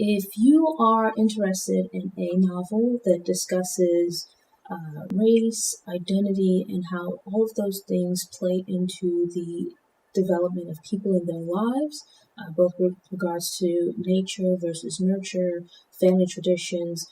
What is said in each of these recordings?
If you are interested in a novel that discusses race, identity, and how all of those things play into the development of people in their lives, both with regards to nature versus nurture, family traditions,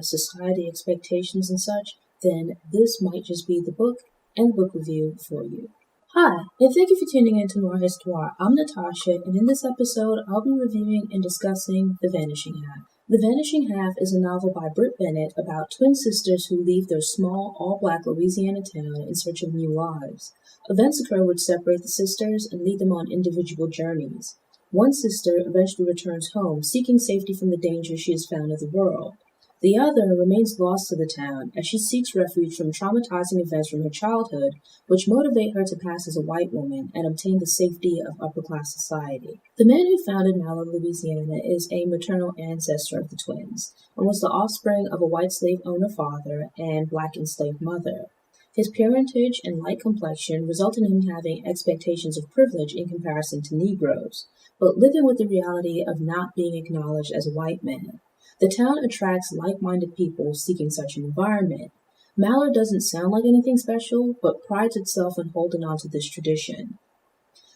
society expectations, and such, then this might just be the book and book review for you. Hi, and thank you for tuning in to Noire Histoire. I'm Natasha, and in this episode, I'll be reviewing and discussing The Vanishing Half. The Vanishing Half is a novel by Brit Bennett about twin sisters who leave their small, all-black Louisiana town in search of new lives. Events occur which separate the sisters and lead them on individual journeys. One sister eventually returns home, seeking safety from the danger she has found in the world. The other remains lost to the town as she seeks refuge from traumatizing events from her childhood, which motivate her to pass as a white woman and obtain the safety of upper-class society. The man who founded Noire, Louisiana is a maternal ancestor of the twins, and was the offspring of a white slave owner father and black enslaved mother. His parentage and light complexion result in him having expectations of privilege in comparison to Negroes, but living with the reality of not being acknowledged as a white man. The town attracts like-minded people seeking such an environment. Noire doesn't sound like anything special, but prides itself in holding on to this tradition.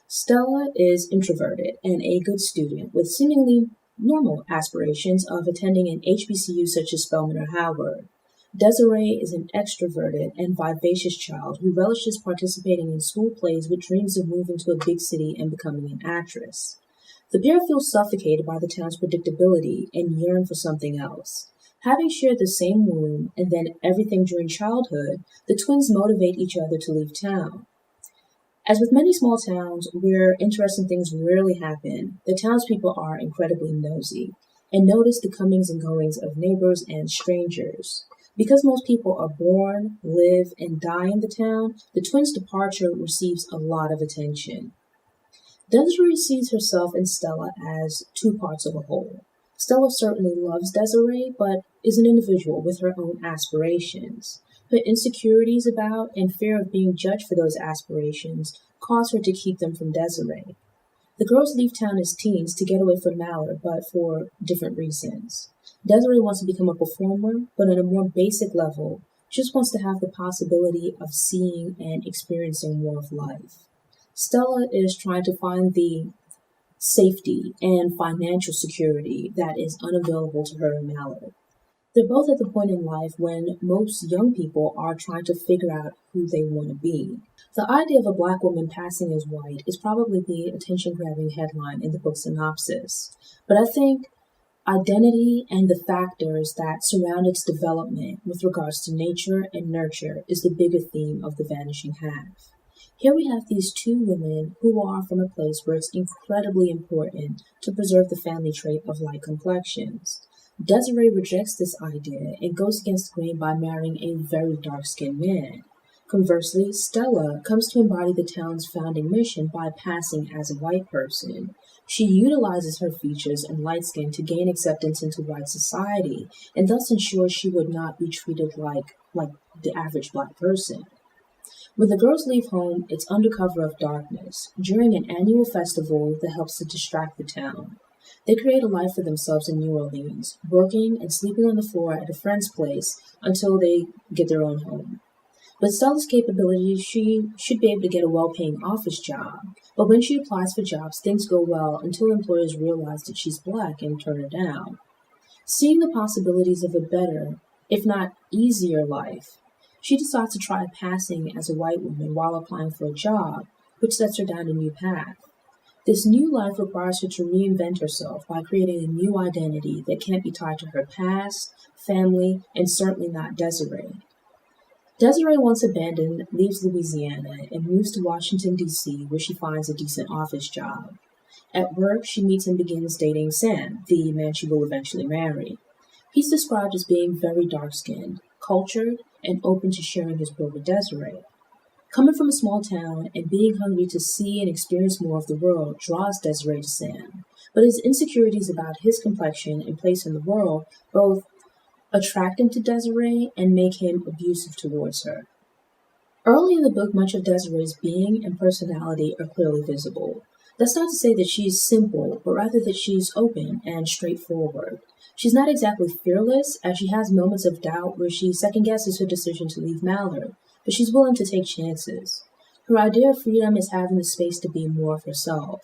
Stella is introverted and a good student with seemingly normal aspirations of attending an HBCU such as Spelman or Howard. Desiree is an extroverted and vivacious child who relishes participating in school plays with dreams of moving to a big city and becoming an actress. The pair feel suffocated by the town's predictability and yearn for something else. Having shared the same womb and then everything during childhood, the twins motivate each other to leave town. As with many small towns where interesting things rarely happen, the townspeople are incredibly nosy and notice the comings and goings of neighbors and strangers. Because most people are born, live, and die in the town, the twins' departure receives a lot of attention. Desiree sees herself and Stella as two parts of a whole. Stella certainly loves Desiree, but is an individual with her own aspirations. Her insecurities about and fear of being judged for those aspirations cause her to keep them from Desiree. The girls leave town as teens to get away from Noire, but for different reasons. Desiree wants to become a performer, but on a more basic level, just wants to have the possibility of seeing and experiencing more of life. Stella is trying to find the safety and financial security that is unavailable to her in Noire. They're both at the point in life when most young people are trying to figure out who they want to be. The idea of a black woman passing as white is probably the attention-grabbing headline in the book synopsis, but I think identity and the factors that surround its development with regards to nature and nurture is the bigger theme of The Vanishing Half. Here we have these two women who are from a place where it's incredibly important to preserve the family trait of light complexions. Desiree rejects this idea and goes against the grain by marrying a very dark-skinned man. Conversely, Stella comes to embody the town's founding mission by passing as a white person. She utilizes her features and light skin to gain acceptance into white society, and thus ensures she would not be treated like the average black person. When the girls leave home, it's under cover of darkness, during an annual festival that helps to distract the town. They create a life for themselves in New Orleans, working and sleeping on the floor at a friend's place until they get their own home. With Stella's capabilities, she should be able to get a well-paying office job, but when she applies for jobs, things go well until employers realize that she's black and turn her down. Seeing the possibilities of a better, if not easier life, she decides to try passing as a white woman while applying for a job, which sets her down a new path. This new life requires her to reinvent herself by creating a new identity that can't be tied to her past, family, and certainly not Desiree. Desiree, once abandoned, leaves Louisiana and moves to Washington, D.C., where she finds a decent office job. At work, she meets and begins dating Sam, the man she will eventually marry. He's described as being very dark-skinned, cultured, and open to sharing his world with Desiree. Coming from a small town and being hungry to see and experience more of the world draws Desiree to Sam, but his insecurities about his complexion and place in the world both attract him to Desiree and make him abusive towards her. Early in the book, much of Desiree's being and personality are clearly visible. That's not to say that she's simple, but rather that she's open and straightforward. She's not exactly fearless, as she has moments of doubt where she second guesses her decision to leave Mallard, but she's willing to take chances. Her idea of freedom is having the space to be more of herself.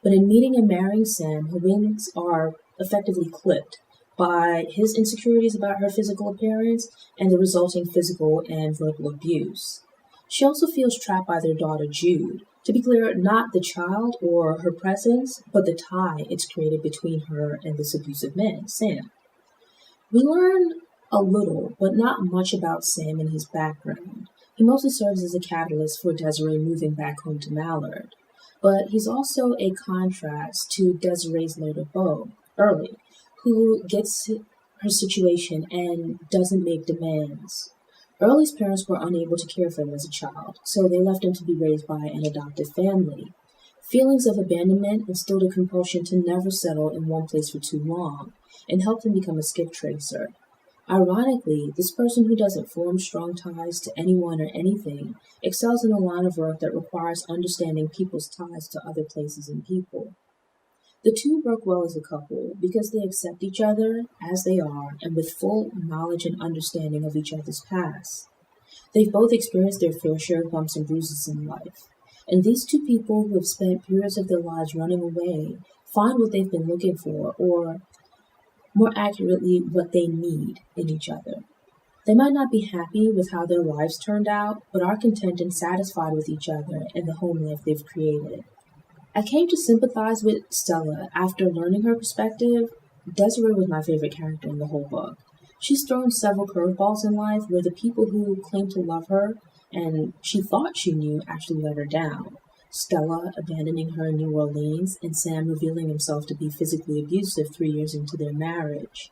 But in meeting and marrying Sam, her wings are effectively clipped by his insecurities about her physical appearance and the resulting physical and verbal abuse. She also feels trapped by their daughter Jude. To be clear, not the child or her presence, but the tie it's created between her and this abusive man, Sam. We learn a little, but not much about Sam and his background. He mostly serves as a catalyst for Desiree moving back home to Mallard. But he's also a contrast to Desiree's later beau, Early, who gets her situation and doesn't make demands. Early's parents were unable to care for him as a child, so they left him to be raised by an adoptive family. Feelings of abandonment instilled a compulsion to never settle in one place for too long, and helped him become a skip tracer. Ironically, this person who doesn't form strong ties to anyone or anything excels in a line of work that requires understanding people's ties to other places and people. The two work well as a couple because they accept each other as they are and with full knowledge and understanding of each other's past. They've both experienced their fair share of bumps and bruises in life, and these two people who have spent periods of their lives running away find what they've been looking for, or more accurately, what they need in each other. They might not be happy with how their lives turned out, but are content and satisfied with each other and the home life they've created. I came to sympathize with Stella after learning her perspective. Desiree was my favorite character in the whole book. She's thrown several curveballs in life where the people who claim to love her and she thought she knew actually let her down. Stella abandoning her in New Orleans and Sam revealing himself to be physically abusive 3 years into their marriage.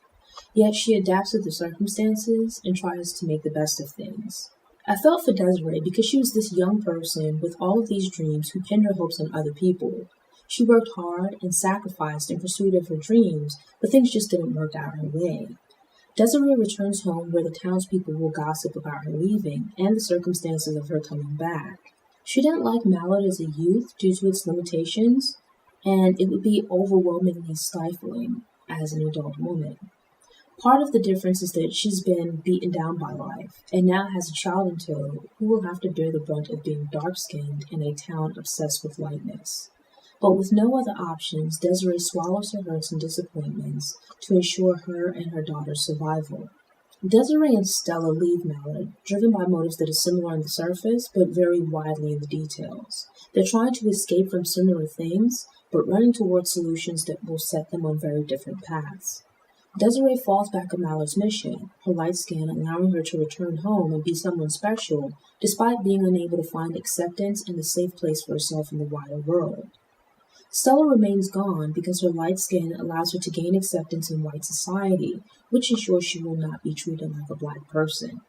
Yet she adapts to the circumstances and tries to make the best of things. I felt for Desiree because she was this young person with all of these dreams who pinned her hopes on other people. She worked hard and sacrificed in pursuit of her dreams, but things just didn't work out her way. Desiree returns home where the townspeople will gossip about her leaving and the circumstances of her coming back. She didn't like Mallard as a youth due to its limitations, and it would be overwhelmingly stifling as an adult woman. Part of the difference is that she's been beaten down by life, and now has a child in tow who will have to bear the brunt of being dark-skinned in a town obsessed with whiteness. But with no other options, Desiree swallows her hurts and disappointments to ensure her and her daughter's survival. Desiree and Stella leave Mallard, driven by motives that are similar on the surface, but vary widely in the details. They're trying to escape from similar things, but running towards solutions that will set them on very different paths. Desiree falls back on Mallard's mission, her light skin allowing her to return home and be someone special, despite being unable to find acceptance and a safe place for herself in the wider world. Stella remains gone because her light skin allows her to gain acceptance in white society, which ensures she will not be treated like a black person.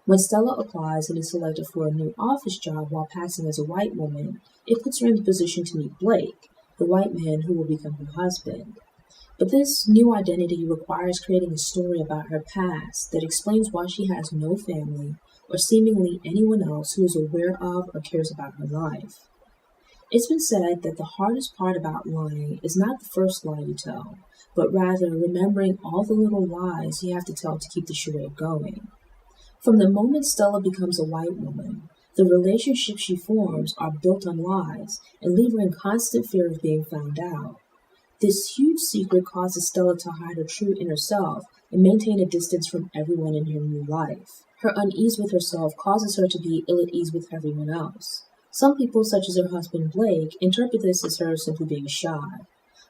When Stella applies and is selected for a new office job while passing as a white woman, it puts her in the position to meet Blake, the white man who will become her husband. But this new identity requires creating a story about her past that explains why she has no family or seemingly anyone else who is aware of or cares about her life. It's been said that the hardest part about lying is not the first lie you tell, but rather remembering all the little lies you have to tell to keep the charade going. From the moment Stella becomes a white woman, the relationships she forms are built on lies and leave her in constant fear of being found out. This huge secret causes Stella to hide her true inner self and maintain a distance from everyone in her new life. Her unease with herself causes her to be ill at ease with everyone else. Some people, such as her husband Blake, interpret this as her simply being shy,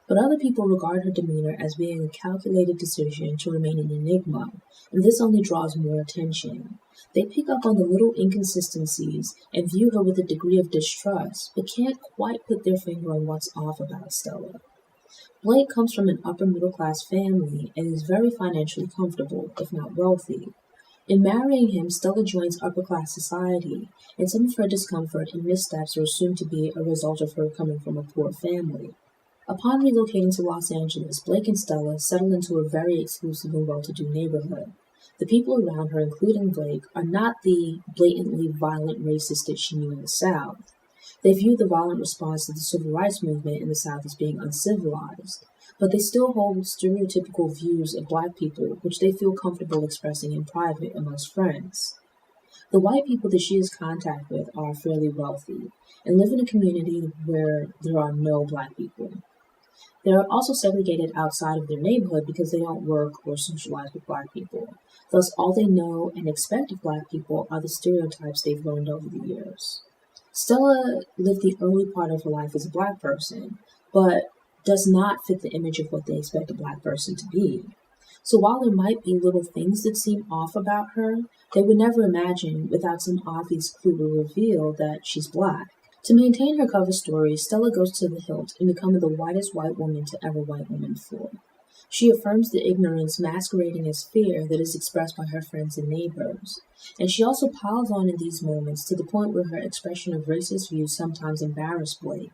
but other people regard her demeanor as being a calculated decision to remain an enigma, and this only draws more attention. They pick up on the little inconsistencies and view her with a degree of distrust, but can't quite put their finger on what's off about Stella. Blake comes from an upper-middle-class family and is very financially comfortable, if not wealthy. In marrying him, Stella joins upper-class society, and some of her discomfort and missteps are assumed to be a result of her coming from a poor family. Upon relocating to Los Angeles, Blake and Stella settle into a very exclusive and well-to-do neighborhood. The people around her, including Blake, are not the blatantly violent racists that she knew in the South. They view the violent response to the civil rights movement in the South as being uncivilized, but they still hold stereotypical views of black people, which they feel comfortable expressing in private amongst friends. The white people that she has contact with are fairly wealthy and live in a community where there are no black people. They are also segregated outside of their neighborhood because they don't work or socialize with black people. Thus, all they know and expect of black people are the stereotypes they've learned over the years. Stella lived the early part of her life as a black person, but does not fit the image of what they expect a black person to be. So while there might be little things that seem off about her, they would never imagine, without some obvious clue to reveal, that she's black. To maintain her cover story, Stella goes to the hilt in becoming the whitest white woman to ever white woman for. She affirms the ignorance masquerading as fear that is expressed by her friends and neighbors. And she also piles on in these moments to the point where her expression of racist views sometimes embarrass Blake.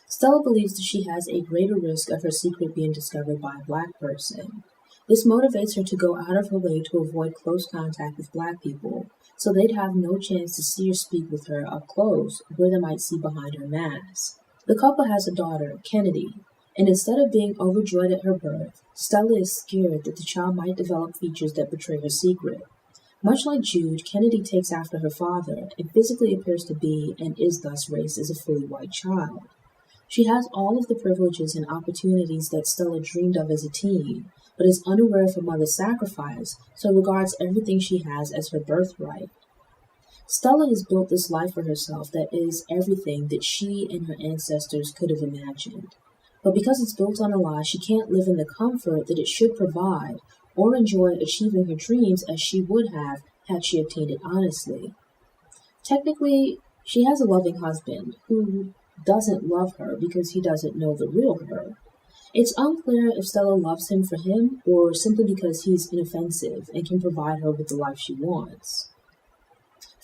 Stella believes that she has a greater risk of her secret being discovered by a black person. This motivates her to go out of her way to avoid close contact with black people, so they'd have no chance to see or speak with her up close, where they might see behind her mask. The couple has a daughter, Kennedy, and instead of being overjoyed at her birth, Stella is scared that the child might develop features that betray her secret. Much like Jude, Kennedy takes after her father and physically appears to be and is thus raised as a fully white child. She has all of the privileges and opportunities that Stella dreamed of as a teen, but is unaware of her mother's sacrifice, so regards everything she has as her birthright. Stella has built this life for herself that is everything that she and her ancestors could have imagined. But because it's built on a lie, she can't live in the comfort that it should provide, or enjoy achieving her dreams as she would have had she obtained it honestly. Technically, she has a loving husband who doesn't love her because he doesn't know the real her. It's unclear if Stella loves him for him or simply because he's inoffensive and can provide her with the life she wants.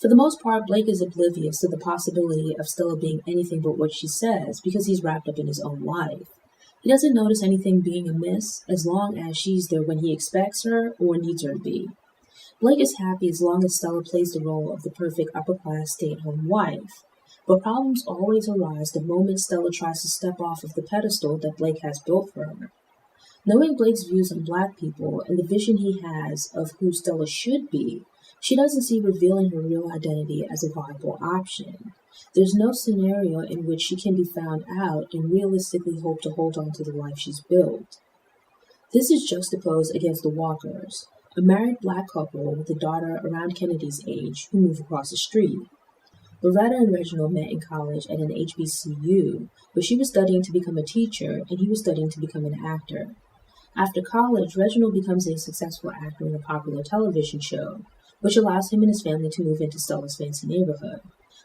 For the most part, Blake is oblivious to the possibility of Stella being anything but what she says because he's wrapped up in his own life. He doesn't notice anything being amiss as long as she's there when he expects her or needs her to be. Blake is happy as long as Stella plays the role of the perfect upper-class stay-at-home wife. But problems always arise the moment Stella tries to step off of the pedestal that Blake has built for her. Knowing Blake's views on black people and the vision he has of who Stella should be, she doesn't see revealing her real identity as a viable option. There's no scenario in which she can be found out and realistically hope to hold on to the life she's built. This is juxtaposed against the Walkers, a married black couple with a daughter around Kennedy's age who move across the street. Loretta and Reginald met in college at an HBCU, where she was studying to become a teacher and he was studying to become an actor. After college, Reginald becomes a successful actor in a popular television show, which allows him and his family to move into Stella's fancy neighborhood.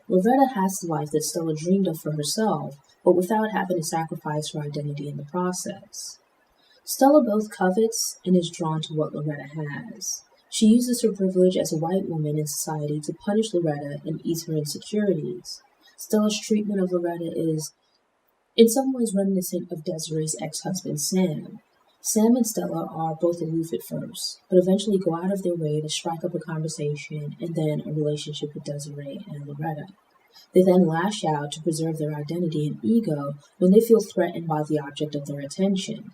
Loretta has the life that Stella dreamed of for herself, but without having to sacrifice her identity in the process. Stella both covets and is drawn to what Loretta has. She uses her privilege as a white woman in society to punish Loretta and ease her insecurities. Stella's treatment of Loretta is, in some ways, reminiscent of Desiree's ex-husband, Sam. Sam and Stella are both aloof at first, but eventually go out of their way to strike up a conversation and then a relationship with Desiree and Loretta. They then lash out to preserve their identity and ego when they feel threatened by the object of their attention.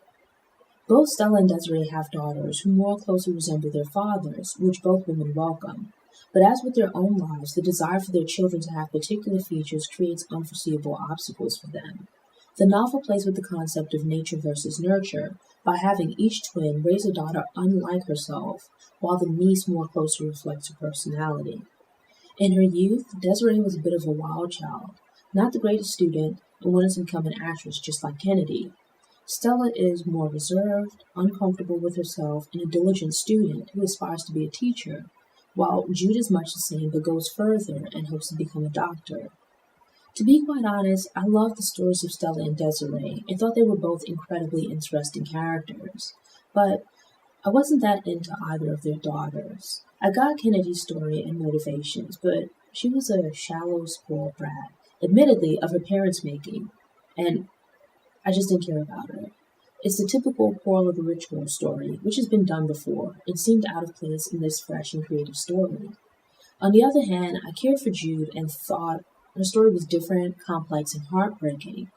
Both Stella and Desiree have daughters who more closely resemble their fathers, which both women welcome. But as with their own lives, the desire for their children to have particular features creates unforeseeable obstacles for them. The novel plays with the concept of nature versus nurture by having each twin raise a daughter unlike herself, while the niece more closely reflects her personality. In her youth, Desiree was a bit of a wild child, not the greatest student, and wanted to become an actress just like Kennedy. Stella is more reserved, uncomfortable with herself, and a diligent student who aspires to be a teacher, while Jude is much the same but goes further and hopes to become a doctor. To be quite honest, I loved the stories of Stella and Desiree and thought they were both incredibly interesting characters, but I wasn't that into either of their daughters. I got Kennedy's story and motivations, but she was a shallow, spoiled brat, admittedly of her parents' making, and I just didn't care about her. It's the typical quarrel of the rich girl story, which has been done before, and seemed out of place in this fresh and creative story. On the other hand, I cared for Jude and thought Her story was different, complex, and heartbreaking.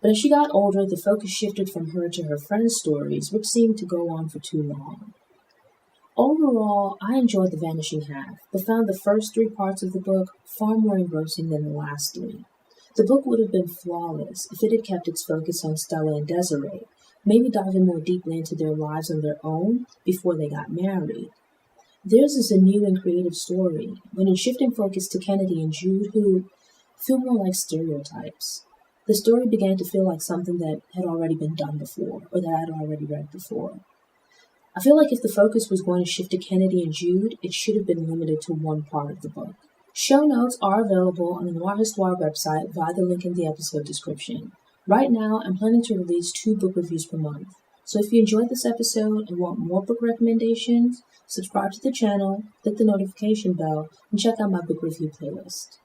But as she got older, the focus shifted from her to her friends' stories, which seemed to go on for too long. Overall, I enjoyed The Vanishing Half, but found the first three parts of the book far more engrossing than the last three. The book would have been flawless if it had kept its focus on Stella and Desiree, maybe diving more deeply into their lives on their own before they got married. Theirs is a new and creative story, but in shifting focus to Kennedy and Jude, who feel more like stereotypes. The story began to feel like something that had already been done before, or that I had already read before. I feel like if the focus was going to shift to Kennedy and Jude, it should have been limited to one part of the book. Show notes are available on the Noire website via the link in the episode description. Right now, I'm planning to release 2 book reviews per month. So if you enjoyed this episode and want more book recommendations, subscribe to the channel, hit the notification bell, and check out my book review playlist.